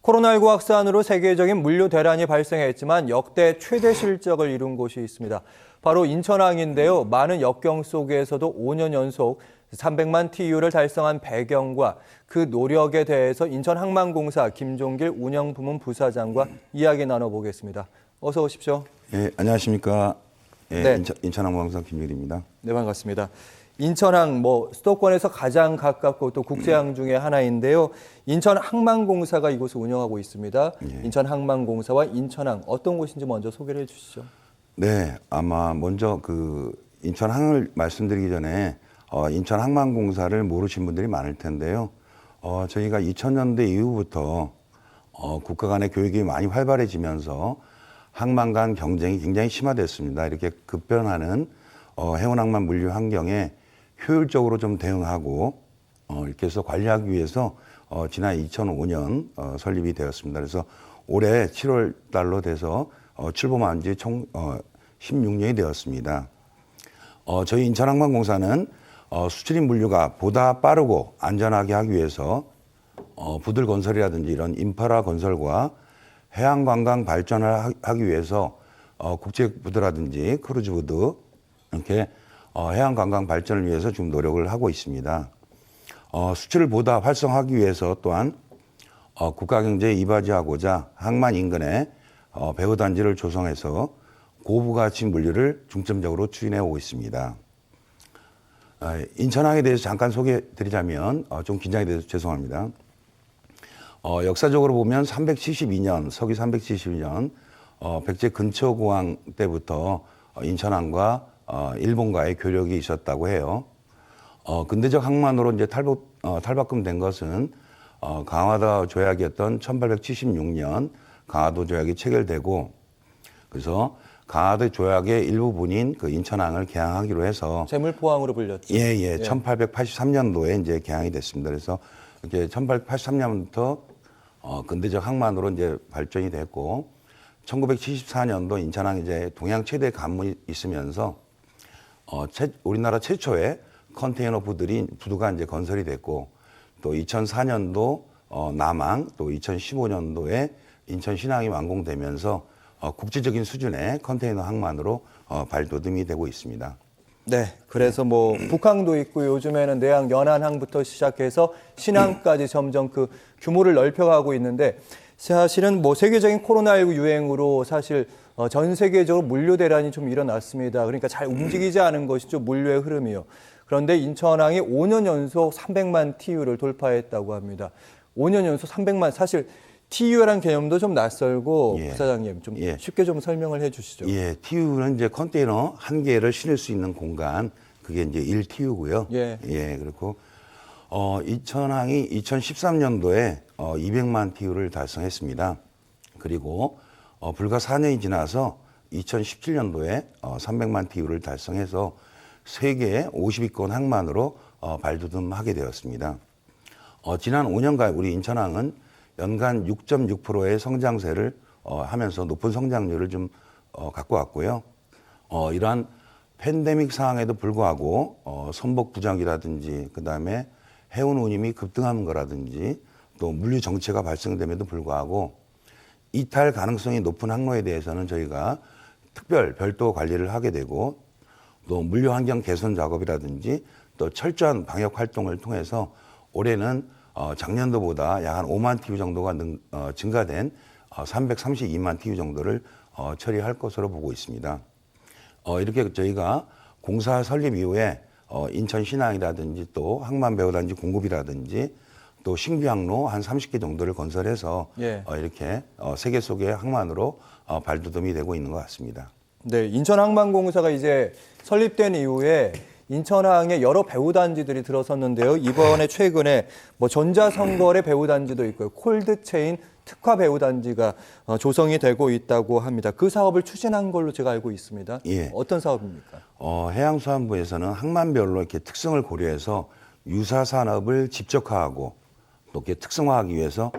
코로나19 확산으로 세계적인 물류 대란이 발생했지만 역대 최대 실적을 이룬 곳이 있습니다. 바로 인천항인데요. 많은 역경 속에서도 5년 연속 300만 TEU를 달성한 배경과 그 노력에 대해서 인천항만공사 김종길 운영부문 부사장과 이야기 나눠보겠습니다. 어서 오십시오. 예, 안녕하십니까. 예, 네. 인천항만공사 김종길입니다. 네, 반갑습니다. 인천항 수도권에서 가장 가깝고 또 국제항 중에 하나인데요. 인천항만공사가 이곳을 운영하고 있습니다. 예. 인천항만공사와 인천항 어떤 곳인지 먼저 소개를 해주시죠. 네, 아마 먼저 인천항을 말씀드리기 전에 인천항만공사를 모르신 분들이 많을 텐데요. 저희가 2000년대 이후부터 국가 간의 교육이 많이 활발해지면서 항만 간 경쟁이 굉장히 심화됐습니다. 이렇게 급변하는 해운항만 물류 환경에 효율적으로 좀 대응하고 이렇게 해서 관리하기 위해서 지난 2005년 설립이 되었습니다. 그래서 올해 7월 달로 돼서 출범한 지 총 16년이 되었습니다. 저희 인천항만공사는 수출입 물류가 보다 빠르고 안전하게 하기 위해서 부들 건설이라든지 이런 인프라 건설과 해양 관광 발전을 하기 위해서 국제부두라든지 크루즈부두 이렇게 해양 관광 발전을 위해서 지금 노력을 하고 있습니다. 수출을 보다 활성화하기 위해서 또한 국가 경제에 이바지하고자 항만 인근에 배후 단지를 조성해서 고부가치 물류를 중점적으로 추진해 오고 있습니다. 인천항에 대해서 잠깐 소개해 드리자면 좀 긴장이 돼서 죄송합니다. 역사적으로 보면 372년, 서기 372년 백제 근처공항 때부터 인천항과 일본과의 교력이 있었다고 해요. 근대적 항만으로 이제 탈바꿈된 것은 강화도 조약이었던 1876년 강화도 조약이 체결되고, 그래서 강화도 조약의 일부분인 그 인천항을 개항하기로 해서 재물포항으로 불렸죠. 예. 1883년도에 이제 개항이 됐습니다. 그래서 이렇게 1883년부터 근대적 항만으로 이제 발전이 됐고, 1974년도 인천항 이제 동양 최대 관문이 있으면서 우리나라 최초의 컨테이너 부두가 이제 건설이 됐고, 또 2004년도 남항, 또 2015년도에 인천 신항이 완공되면서 국제적인 수준의 컨테이너 항만으로 발돋움이 되고 있습니다. 네, 그래서 북항도 있고 요즘에는 내항, 연안항부터 시작해서 신항까지 점점 그 규모를 넓혀가고 있는데, 사실은 세계적인 코로나19 유행으로 사실 전 세계적으로 물류 대란이 좀 일어났습니다. 그러니까 잘 움직이지 않은 것이죠, 물류의 흐름이요. 그런데 인천항이 5년 연속 300만 TEU를 돌파했다고 합니다. 5년 연속 300만, 사실 TEU라는 개념도 좀 낯설고, 예. 부사장님 좀 예. 쉽게 좀 설명을 해주시죠. 예, TEU는 이제 컨테이너 한 개를 실을 수 있는 공간, 그게 이제 1TU고요. 예. 예, 그렇고 인천항이 2013년도에 200만 TEU를 달성했습니다. 그리고 불과 4년이 지나서 2017년도에 300만 TEU를 달성해서 세계 50위권 항만으로 발돋움하게 되었습니다. 지난 5년간 우리 인천항은 연간 6.6%의 성장세를 하면서 높은 성장률을 좀 갖고 왔고요. 이러한 팬데믹 상황에도 불구하고 선박 부족이라든지 그다음에 해운 운임이 급등한 거라든지 또 물류 정체가 발생됨에도 불구하고 이탈 가능성이 높은 항로에 대해서는 저희가 별도 관리를 하게 되고, 또 물류 환경 개선 작업이라든지 또 철저한 방역 활동을 통해서 올해는 작년도보다 약 한 5만 TEU 정도가 증가된 332만 TEU 정도를 처리할 것으로 보고 있습니다. 이렇게 저희가 공사 설립 이후에 인천 신항이라든지 또 항만 배후단지 공급이라든지 또 신규 항로 한 30개 정도를 건설해서 예. 이렇게 세계 속의 항만으로 발돋움이 되고 있는 것 같습니다. 네, 인천항만공사가 이제 설립된 이후에 인천항에 여러 배후단지들이 들어섰는데요. 이번에 최근에 전자선거래 배후단지도 있고요. 콜드체인 특화 배후단지가 조성이 되고 있다고 합니다. 그 사업을 추진한 걸로 제가 알고 있습니다. 예. 어떤 사업입니까? 해양수산부에서는 항만별로 이렇게 특성을 고려해서 유사 산업을 집적화하고 또 이렇게 특성화하기 위해서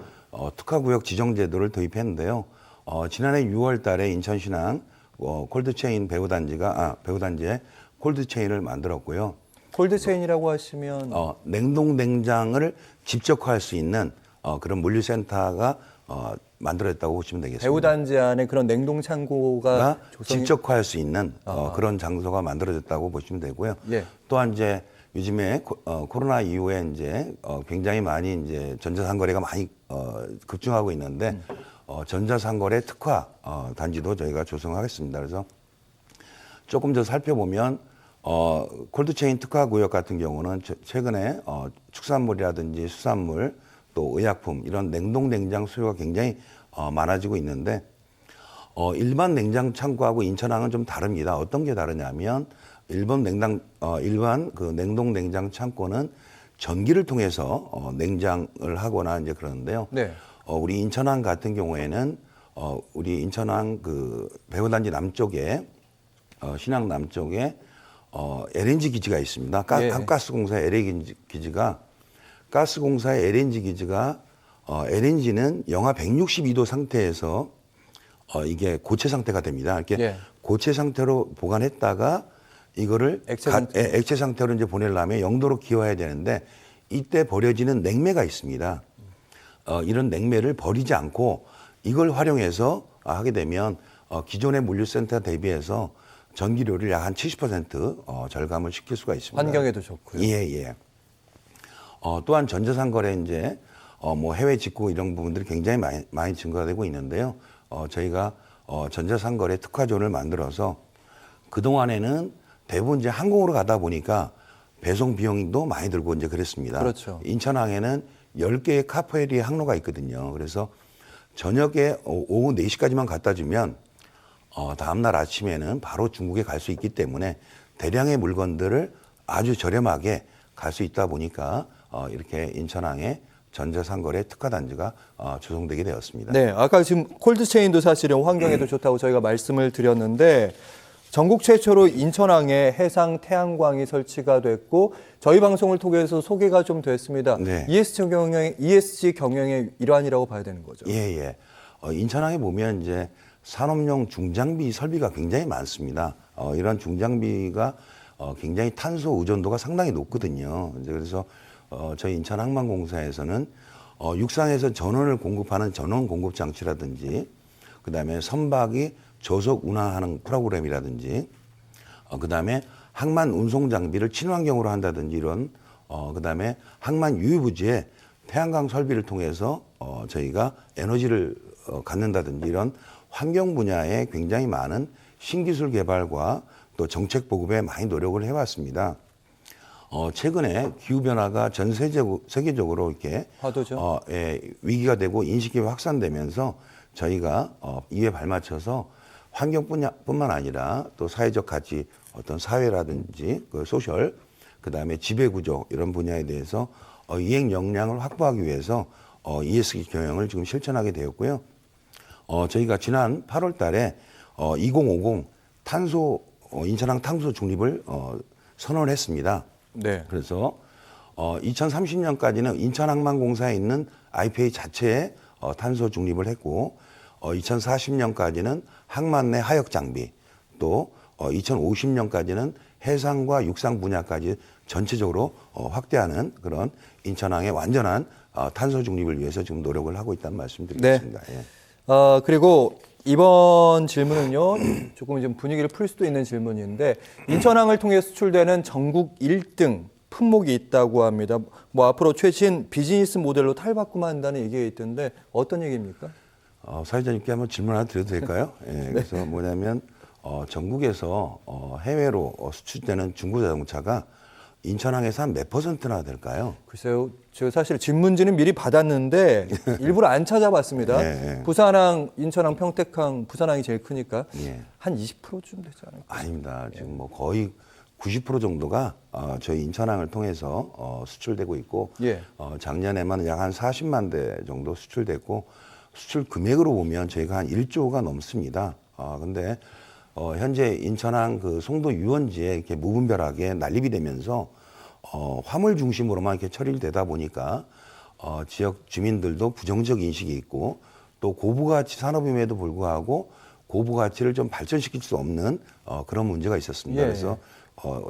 특화구역 지정제도를 도입했는데요. 지난해 6월 달에 인천신항 콜드체인 배후단지에 콜드체인을 만들었고요. 콜드체인이라고 하시면 냉동 냉장을 집적화할 수 있는 그런 물류센터가 만들어졌다고 보시면 되겠습니다. 배후단지 안에 그런 냉동 창고가 조성이 질적화할 수 있는 그런 장소가 만들어졌다고 보시면 되고요. 예. 또한 이제 요즘에 코로나 이후에 이제 굉장히 많이 이제 전자상거래가 많이 급증하고 있는데 전자상거래 특화 단지도 저희가 조성하겠습니다. 그래서 조금 더 살펴보면 콜드체인 특화 구역 같은 경우는 최근에 축산물이라든지 수산물 또 의약품 이런 냉동 냉장 수요가 굉장히 많아지고 있는데 일반 냉장 창고하고 인천항은 좀 다릅니다. 어떤 게 다르냐면 일반 그 냉동 냉장 창고는 전기를 통해서 냉장을 하거나 이제 그러는데요. 네. 우리 인천항 같은 경우에는 우리 인천항 그 배후단지 남쪽에 신항 남쪽에 LNG 기지가 있습니다. 예. 한가스공사의 LNG 기지가 가스공사의 LNG 기지가 LNG는 영하 162도 상태에서 이게 고체 상태가 됩니다. 이렇게 예. 고체 상태로 보관했다가 이거를 액체 상태로 이제 보내려면 0도로 기화해야 되는데 이때 버려지는 냉매가 있습니다. 이런 냉매를 버리지 않고 이걸 활용해서 하게 되면 기존의 물류센터 대비해서 전기료를 약 한 70% 절감을 시킬 수가 있습니다. 환경에도 좋고요. 예. 또한 전자상거래 이제 뭐 해외 직구 이런 부분들이 굉장히 많이 증가되고 있는데요. 저희가 전자상거래 특화존을 만들어서 그 동안에는 대부분 이제 항공으로 가다 보니까 배송 비용도 많이 들고 이제 그랬습니다. 그렇죠. 인천항에는 10개의 카페리 항로가 있거든요. 그래서 저녁에 오후 4시까지만 갖다 주면 다음날 아침에는 바로 중국에 갈 수 있기 때문에 대량의 물건들을 아주 저렴하게 갈 수 있다 보니까 이렇게 인천항에 전자상거래 특화단지가 조성되게 되었습니다. 네, 아까 지금 콜드체인도 사실은 환경에도 좋다고 저희가 말씀을 드렸는데 전국 최초로 인천항에 해상 태양광이 설치가 됐고 저희 방송을 통해서 소개가 좀 됐습니다. 네. ESG 경영의 일환이라고 봐야 되는 거죠. 예. 인천항에 보면 이제 산업용 중장비 설비가 굉장히 많습니다. 이런 중장비가 굉장히 탄소 의존도가 상당히 높거든요. 이제 그래서 저희 인천항만공사에서는 육상에서 전원을 공급하는 전원 공급 장치라든지 그다음에 선박이 저속 운항하는 프로그램이라든지 그다음에 항만 운송 장비를 친환경으로 한다든지 이런 그다음에 항만 유유부지에 태양광 설비를 통해서 저희가 에너지를 갖는다든지 이런 환경 분야에 굉장히 많은 신기술 개발과 또 정책 보급에 많이 노력을 해왔습니다. 최근에 기후 변화가 전 세계적으로 이렇게 화두죠. 위기가 되고 인식이 확산되면서 저희가 이에 발맞춰서 환경뿐만 아니라 또 사회적 가치, 어떤 사회라든지 그 소셜, 그 다음에 지배구조 이런 분야에 대해서 이행 역량을 확보하기 위해서 ESG 경영을 지금 실천하게 되었고요. 저희가 지난 8월 달에 2050 인천항 탄소 중립을 선언을 했습니다. 네. 그래서 2030년까지는 인천항만공사에 있는 IPA 자체에 탄소 중립을 했고 2040년까지는 항만 내 하역 장비 또 2050년까지는 해상과 육상 분야까지 전체적으로 확대하는 그런 인천항의 완전한 탄소 중립을 위해서 지금 노력을 하고 있다는 말씀드리겠습니다. 네. 예. 그리고 이번 질문은요, 조금 좀 분위기를 풀 수도 있는 질문인데, 인천항을 통해 수출되는 전국 1등 품목이 있다고 합니다. 뭐 앞으로 최신 비즈니스 모델로 탈바꿈한다는 얘기가 있던데, 어떤 얘기입니까? 사회자님께 한번 질문 하나 드려도 될까요? 예, 그래서 뭐냐면, 전국에서 해외로 수출되는 중고 자동차가 인천항에서 한 몇 %나 될까요? 글쎄요, 제가 사실 질문지는 미리 받았는데 일부러 안 찾아봤습니다. 예. 부산항, 인천항, 평택항, 부산항이 제일 크니까 예. 한 20%쯤 되지 않을까요? 아닙니다. 지금 뭐 거의 90% 정도가 저희 인천항을 통해서 수출되고 있고 예. 작년에만 약 한 40만 대 정도 수출됐고 수출 금액으로 보면 저희가 한 1조가 넘습니다. 근데 현재 인천항 그 송도 유원지에 이렇게 무분별하게 난립이 되면서 화물 중심으로만 이렇게 처리를 되다 보니까 지역 주민들도 부정적 인식이 있고 또 고부가치 산업임에도 불구하고 고부가치를 좀 발전시킬 수 없는 그런 문제가 있었습니다. 예. 그래서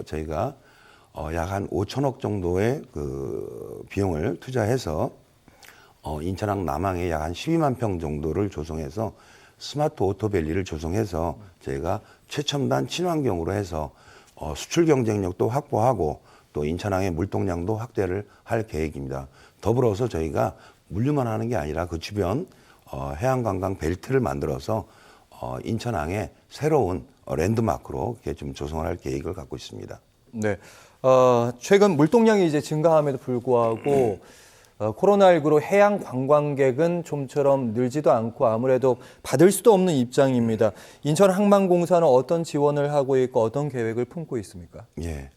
저희가 약 한 5천억 정도의 그 비용을 투자해서 인천항 남항에 약 한 12만 평 정도를 조성해서 스마트 오토밸리를 조성해서 저희가 최첨단 친환경으로 해서 수출 경쟁력도 확보하고 또 인천항의 물동량도 확대를 할 계획입니다. 더불어서 저희가 물류만 하는 게 아니라 그 주변 해양관광 벨트를 만들어서 인천항에 새로운 랜드마크로 이렇게 좀 조성을 할 계획을 갖고 있습니다. 네. 최근 물동량이 이제 증가함에도 불구하고 코로나19로 해양 관광객은 좀처럼 늘지도 않고 아무래도 받을 수도 없는 입장입니다. 인천항만공사는 어떤 지원을 하고 있고 어떤 계획을 품고 있습니까? 예.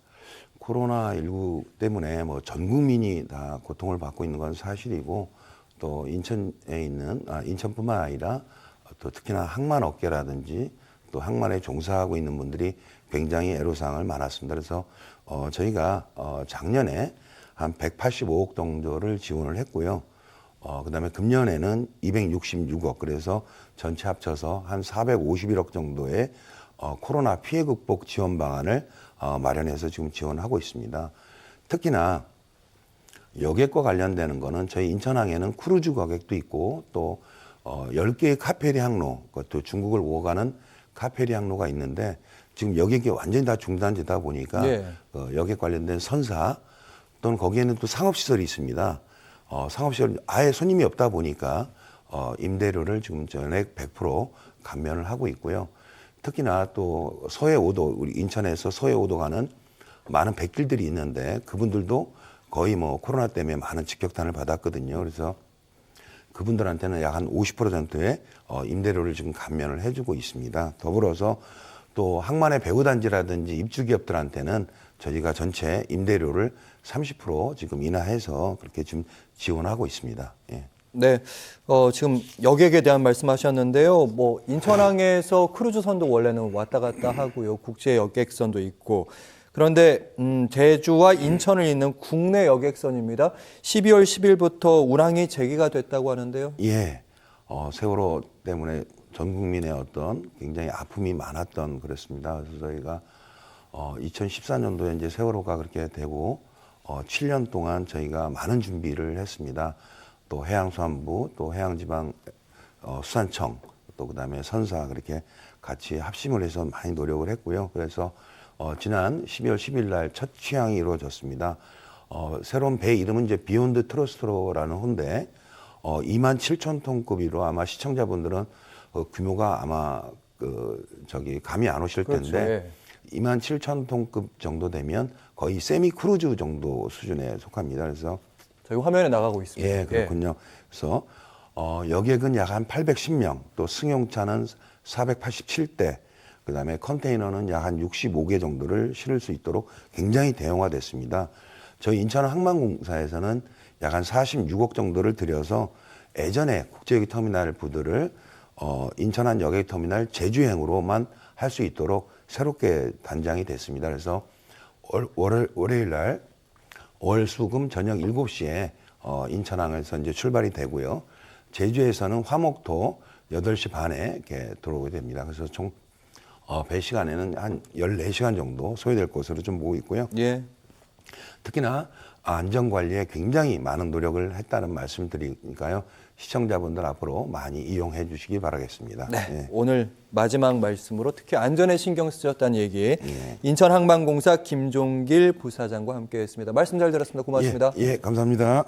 코로나19 때문에 뭐 전 국민이 다 고통을 받고 있는 건 사실이고 또 인천에 있는 인천뿐만 아니라 또 특히나 항만 업계라든지 또 항만에 종사하고 있는 분들이 굉장히 애로사항을 많았습니다. 그래서 저희가 작년에 한 185억 정도를 지원을 했고요. 그다음에 금년에는 266억, 그래서 전체 합쳐서 한 451억 정도의 코로나 피해 극복 지원 방안을 마련해서 지금 지원하고 있습니다. 특히나 여객과 관련되는 거는 저희 인천항에는 크루즈 여객도 있고 또 10개의 카페리 항로, 그것도 중국을 오가는 카페리 항로가 있는데 지금 여객이 완전히 다 중단되다 보니까 예. 여객 관련된 선사 또는 거기에는 또 상업시설이 있습니다. 상업시설 아예 손님이 없다 보니까 임대료를 지금 전액 100% 감면을 하고 있고요. 특히나 또 서해 5도, 우리 인천에서 서해 5도 가는 많은 백길들이 있는데 그분들도 거의 뭐 코로나 때문에 많은 직격탄을 받았거든요. 그래서 그분들한테는 약 한 50%의 임대료를 지금 감면을 해주고 있습니다. 더불어서 또 항만의 배후단지라든지 입주기업들한테는 저희가 전체 임대료를 30% 지금 인하해서 그렇게 지금 지원하고 있습니다. 예. 네, 지금 여객에 대한 말씀하셨는데요. 뭐 인천항에서 크루즈선도 원래는 왔다 갔다 하고요. 국제 여객선도 있고. 그런데 제주와 인천을 잇는 국내 여객선입니다. 12월 10일부터 운항이 재개가 됐다고 하는데요. 예, 세월호 때문에 전 국민의 어떤 굉장히 아픔이 많았던 그랬습니다. 그래서 저희가 2014년도에 이제 세월호가 그렇게 되고 7년 동안 저희가 많은 준비를 했습니다. 또 해양수산부, 또 해양지방 수산청, 또 그다음에 선사 그렇게 같이 합심을 해서 많이 노력을 했고요. 그래서 지난 12월 10일 날 첫 취항이 이루어졌습니다. 새로운 배 이름은 이제 비욘드 트러스트로라는 호인데 2만 7천 톤급이로 아마 시청자분들은 규모가 아마 감이 안 오실 텐데 그렇죠. 예. 2만 7천 톤급 정도 되면 거의 세미 크루즈 정도 수준에 속합니다. 그래서 저희 화면에 나가고 있습니다. 예, 그렇군요. 그래서 여객은 약 한 810명, 또 승용차는 487대, 그다음에 컨테이너는 약 한 65개 정도를 실을 수 있도록 굉장히 대형화됐습니다. 저희 인천항만공사에서는 약 한 46억 정도를 들여서 예전에 국제여객터미널 부두를 인천항 여객터미널 제주행으로만 할 수 있도록 새롭게 단장이 됐습니다. 그래서 월요일 날 월수금 저녁 7시에 인천항에서 이제 출발이 되고요. 제주에서는 화목토 8시 반에 이렇게 들어오게 됩니다. 그래서 총 배 시간에는 한 14시간 정도 소요될 것으로 좀 보고 있고요. 예. 특히나 안전관리에 굉장히 많은 노력을 했다는 말씀 드리니까요. 시청자분들 앞으로 많이 이용해 주시기 바라겠습니다. 네, 예. 오늘 마지막 말씀으로 특히 안전에 신경 쓰셨다는 얘기 예. 인천항만공사 김종길 부사장과 함께했습니다. 말씀 잘 들었습니다. 고맙습니다. 예, 감사합니다.